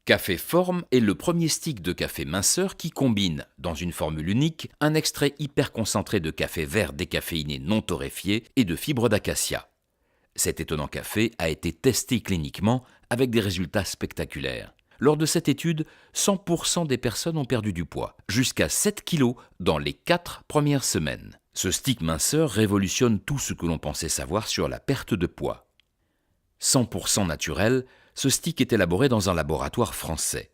Café Forme est le premier stick de café minceur qui combine, dans une formule unique, un extrait hyper concentré de café vert décaféiné non torréfié et de fibres d'acacia. Cet étonnant café a été testé cliniquement avec des résultats spectaculaires. Lors de cette étude, 100% des personnes ont perdu du poids, jusqu'à 7 kg dans les 4 premières semaines. Ce stick minceur révolutionne tout ce que l'on pensait savoir sur la perte de poids. 100% naturel, ce stick est élaboré dans un laboratoire français.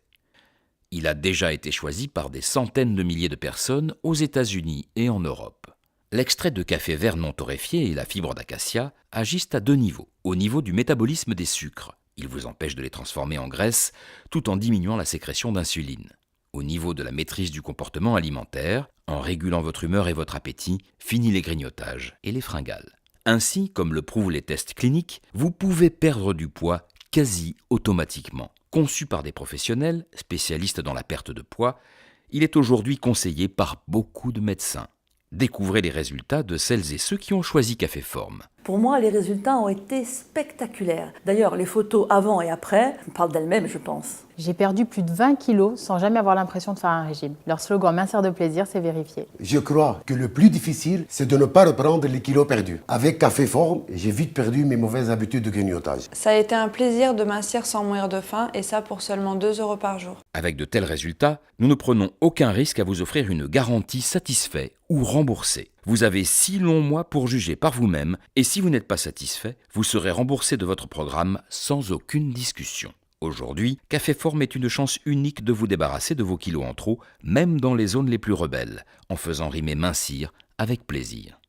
Il a déjà été choisi par des centaines de milliers de personnes aux États-Unis et en Europe. L'extrait de café vert non torréfié et la fibre d'acacia agissent à 2 niveaux. Au niveau du métabolisme des sucres, ils vous empêchent de les transformer en graisse tout en diminuant la sécrétion d'insuline. Au niveau de la maîtrise du comportement alimentaire, en régulant votre humeur et votre appétit, fini les grignotages et les fringales. Ainsi, comme le prouvent les tests cliniques, vous pouvez perdre du poids quasi automatiquement. Conçu par des professionnels, spécialistes dans la perte de poids, il est aujourd'hui conseillé par beaucoup de médecins. Découvrez les résultats de celles et ceux qui ont choisi Café Forme. Pour moi, les résultats ont été spectaculaires. D'ailleurs, les photos avant et après parlent d'elles-mêmes, je pense. J'ai perdu plus de 20 kilos sans jamais avoir l'impression de faire un régime. Leur slogan minceur de plaisir, c'est vérifié. Je crois que le plus difficile, c'est de ne pas reprendre les kilos perdus. Avec Café Forme, j'ai vite perdu mes mauvaises habitudes de grignotage. Ça a été un plaisir de mincir sans mourir de faim et ça pour seulement 2 € par jour. Avec de tels résultats, nous ne prenons aucun risque à vous offrir une garantie satisfait ou remboursée. Vous avez 6 longs mois pour juger par vous-même et si vous n'êtes pas satisfait, vous serez remboursé de votre programme sans aucune discussion. Aujourd'hui, Café Forme est une chance unique de vous débarrasser de vos kilos en trop, même dans les zones les plus rebelles, en faisant rimer mincir avec plaisir.